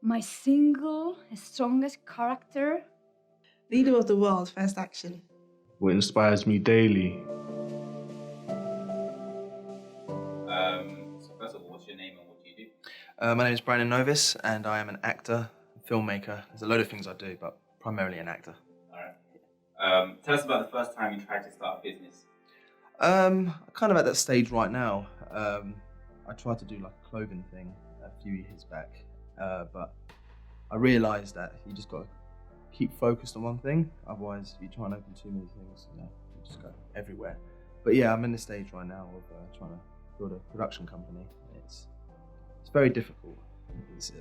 My single strongest character? Leader of the world, first action. What inspires me daily? So first of all, what's your name and what do you do? My name is Brandon Novis and I am an actor, filmmaker. There's a load of things I do, but primarily an actor. Alright. Tell us about the first time you tried to start a business. Kind of at that stage right now. I tried to do like a clothing thing a few years back, but I realised that you just got to keep focused on one thing. Otherwise, if you try and open too many things, you just go everywhere. But yeah, I'm in the stage right now of trying to build a production company. It's very difficult. It's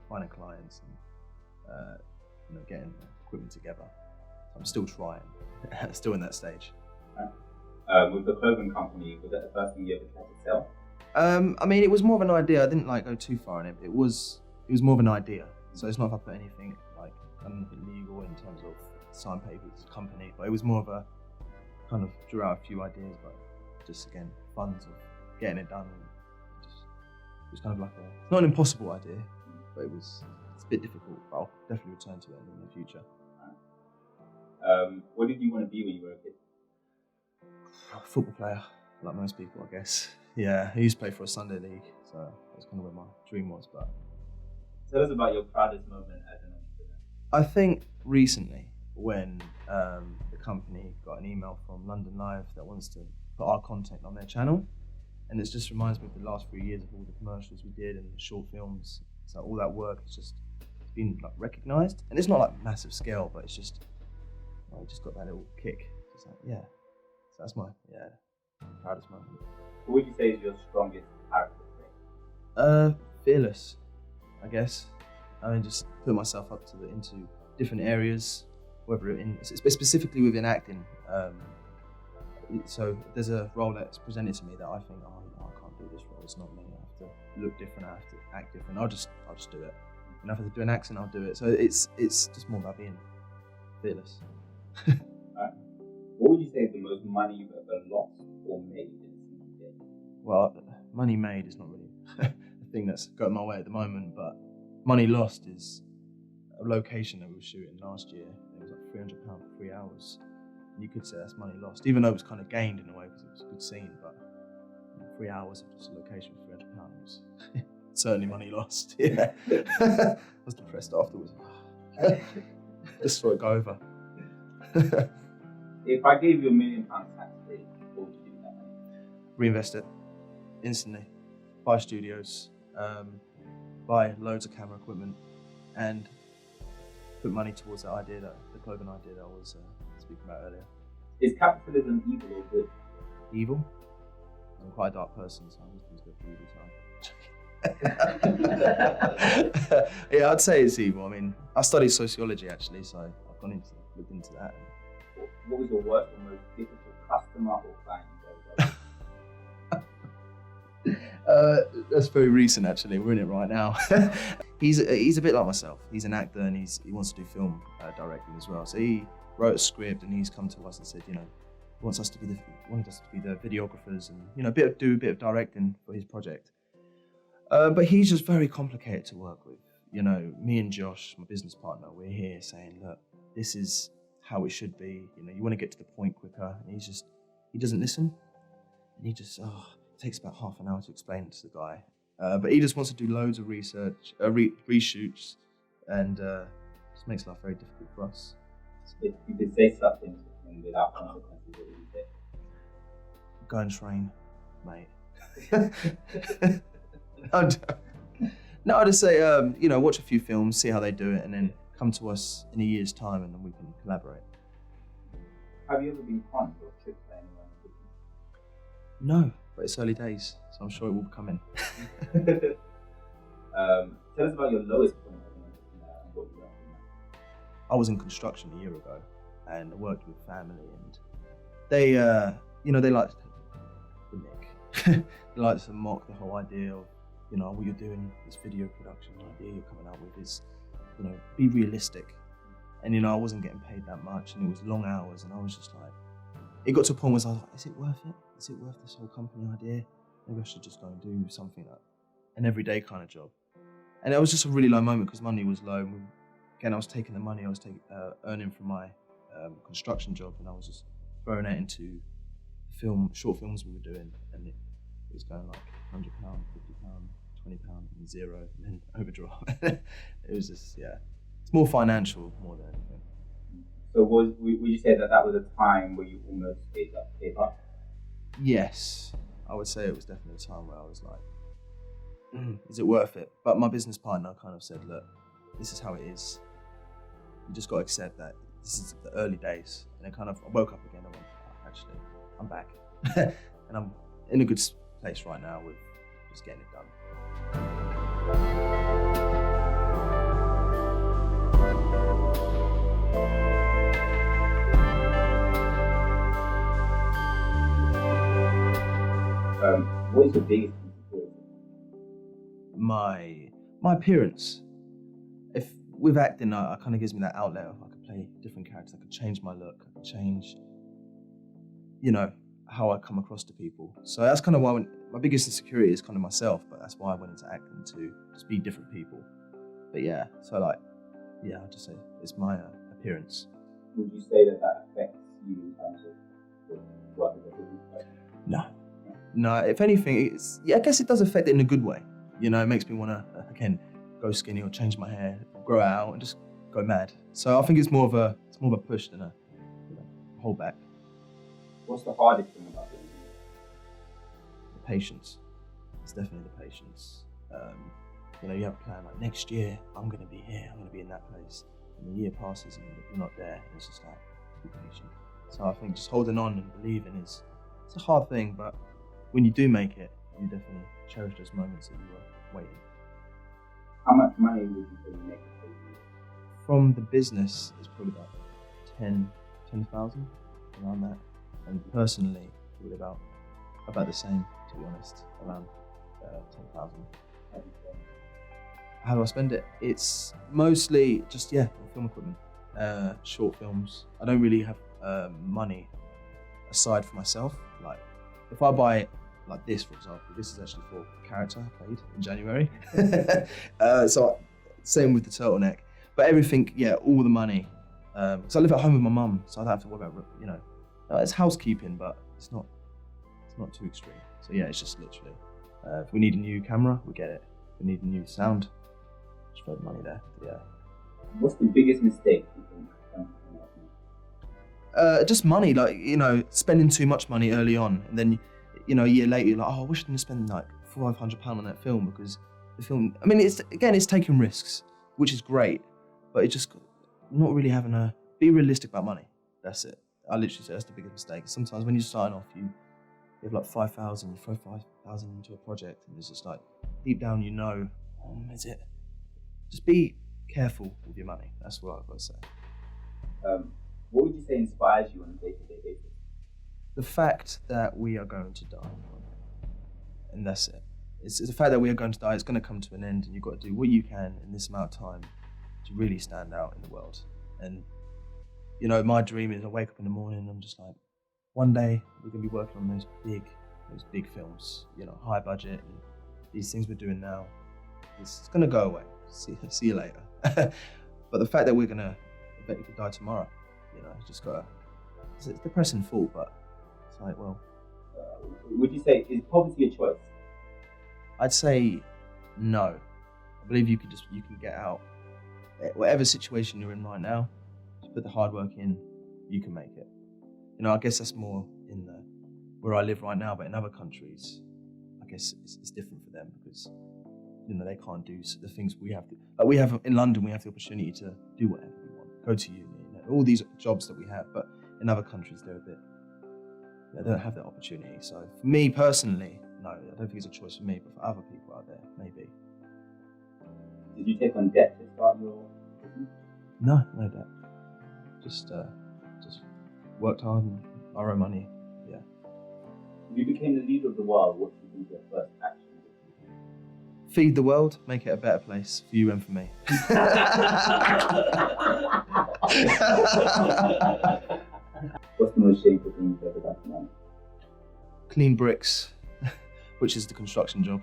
finding clients and getting equipment together. So I'm still trying, still in that stage. With the clothing company, was that the first thing you ever tried to sell? I mean, it was more of an idea. I didn't go too far in it. It was more of an idea. So it's not if I put anything legal in terms of sign papers, company, but it was more of a kind of drew out a few ideas, but just again, funds of getting it done. It was kind of like it's not an impossible idea, but it's a bit difficult. But I'll definitely return to it in the future. What did you want to be when you were a kid? A football player, like most people, I guess. Yeah, I used to play for a Sunday league, so that's kind of where my dream was. But tell us about your proudest moment as an entrepreneur. I think recently, when the company got an email from London Live that wants to put our content on their channel, and it just reminds me of the last 3 years of all the commercials we did and the short films. So all that work has just been recognised, and it's not massive scale, but it's just I just got that little kick. Just yeah. So that's my proudest moment. What would you say is your strongest character trait? Fearless, I guess. I mean, just put myself up into different areas, whether specifically within acting. So there's a role that's presented to me that I think, I can't do this role. It's not me. I have to look different. I have to act different. I'll just do it. And if I have to do an accent, I'll do it. So it's just more about being fearless. What would you say is the most money you've ever lost or made in a single day? Well, money made is not really the thing that's going my way at the moment, but money lost is a location that we were shooting last year. It was like £300 for 3 hours. And you could say that's money lost, even though it was kind of gained in a way because it was a good scene, but 3 hours of just a location for £300 was certainly money lost. Yeah. I was depressed afterwards. Just saw it go over. If I gave you £1 million tax free, what would you do with that money? Reinvest it instantly. Buy studios, buy loads of camera equipment, and put money towards the clothing idea that I was speaking about earlier. Is capitalism evil or good? Evil? I'm quite a dark person, so I always think it's good for evil time. Yeah, I'd say it's evil. I mean, I studied sociology actually, so I've looked into that. What was your worst or most difficult customer or client you ever got? That's very recent actually. We're in it right now. He's a bit like myself. He's an actor and he wants to do film directing as well. So he wrote a script and he's come to us and said, he wanted us to be the videographers and do a bit of directing for his project. But he's just very complicated to work with. Me and Josh, my business partner, we're here saying, look, this is how it should be. You want to get to the point quicker, and he doesn't listen, and it takes about half an hour to explain it to the guy. But he just wants to do loads of research, reshoots, and just makes life very difficult for us. If you could say something to him without consequences, what would you say? Go and train, mate. No, I'd just say, watch a few films, see how they do it, and then come to us in a year's time and then we can collaborate. Have you ever been conned or tricked by anyone in business? No, but it's early days, so I'm sure it will be coming. Tell us about your lowest point as an entrepreneur and what you learned from that. I was in construction a year ago and I worked with family and they like the nick. They like to mock the whole idea of, what you're doing, this video production idea you're coming out with is, be realistic. And I wasn't getting paid that much and it was long hours and I was just like, it got to a point where I was like, is it worth it? Is it worth this whole company idea? Maybe I should just go and do something like an everyday kind of job. And it was just a really low moment because money was low. Again, I was taking the money I was earning from my construction job, and I was just throwing it into short films we were doing, and it was going like £100, £50, £20, and zero, and then overdraft. It was just, yeah, it's more financial more than anything. So would you say that was a time where you almost gave up? Yes, I would say it was definitely a time where I was like, is it worth it? But my business partner kind of said, look, this is how it is. You just got to accept that this is the early days. And then I woke up again and went, oh, actually, I'm back. And I'm in a good place right now with just getting it done. What is your biggest insecurity? My appearance. If with acting, it kind of gives me that outlet. I could play different characters. I could change my look. I could change, how I come across to people. So that's kind of why my biggest insecurity is kind of myself. But that's why I went into acting, to just be different people. But yeah, so I'll just say it's my appearance. Would you say that affects you in terms of what is a business person? No, if anything, I guess it does affect it in a good way. It makes me want to, again, go skinny or change my hair, grow out, and just go mad. So I think it's more of a push than a hold back. What's the hardest thing about it? The patience. It's definitely the patience. You have a plan like next year I'm going to be here, I'm going to be in that place, and the year passes and you're not there. And it's just like, be patient. So I think just holding on and believing it's a hard thing, but when you do make it, you definitely cherish those moments that you were waiting. How much money would you say you make? From the business, it's probably about 10,000, around that. And personally, it would about the same, to be honest, around 10,000. How do I spend it? It's mostly just, film equipment, short films. I don't really have money aside for myself. Like, if I buy like this, for example, this is actually for a character I played in January. So same with the turtleneck. But everything, all the money. Because I live at home with my mum, so I don't have to worry about, it's housekeeping, but it's not too extreme. So it's just literally, if we need a new camera, we get it. If we need a new sound, just throw the money there. What's the biggest mistake you think? Just money, like, spending too much money early on, and then, a year later, you're like, oh, I wish I didn't spend like £500 on that film, because the film, it's taking risks, which is great, but it's just not really having be realistic about money. That's it. I literally say that's the biggest mistake. Sometimes when you're starting off, you have like 5,000, you throw 5,000 into a project, and it's just like, deep down, is it? Just be careful with your money. That's what I've got to say. What would you say inspires you on a day-to-day basis? The fact that we are going to die, and that's it. It's the fact that we are going to die. It's going to come to an end, and you've got to do what you can in this amount of time to really stand out in the world. And my dream is I wake up in the morning and I'm just like, one day we're going to be working on those big films, high budget, and these things we're doing now. It's going to go away. See you later. But the fact that I bet you could die tomorrow. Just it's a depressing thought, but it's like, well. Would you say, is poverty a choice? I'd say no. I believe you can get out. Whatever situation you're in right now, just put the hard work in, you can make it. I guess that's more in where I live right now, but in other countries, I guess it's different for them because, they can't do the things we have to. Like we have in London, we have the opportunity to do whatever we want, go to uni, all these jobs that we have, but in other countries, they're they don't have that opportunity. So for me personally, no, I don't think it's a choice for me, but for other people out there, maybe. Did you take on debt to start your business? No debt. Just worked hard and borrowed money. Yeah. If you became the leader of the world, what would you think your first action would be? Feed the world, make it a better place for you and for me. What's the most shameful thing you've ever done for money? Clean bricks, which is the construction job.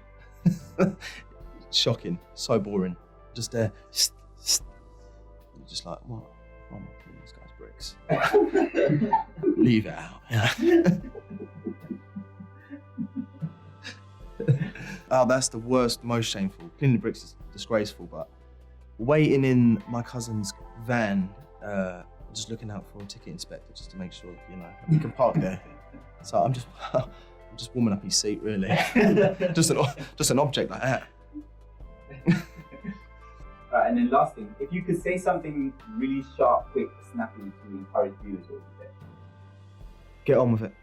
Shocking, so boring. Just there, you're just like, what? Why am I killing this guy's bricks? Leave it out. Yeah. Oh, that's the worst, most shameful. Cleaning the bricks is disgraceful, but waiting in my cousin's van, just looking out for a ticket inspector just to make sure, you know, you can park there. So I'm just warming up his seat, really. just an object like that. Right, and then last thing, if you could say something really sharp, quick, snappy to encourage viewers, what would you say? Get on with it.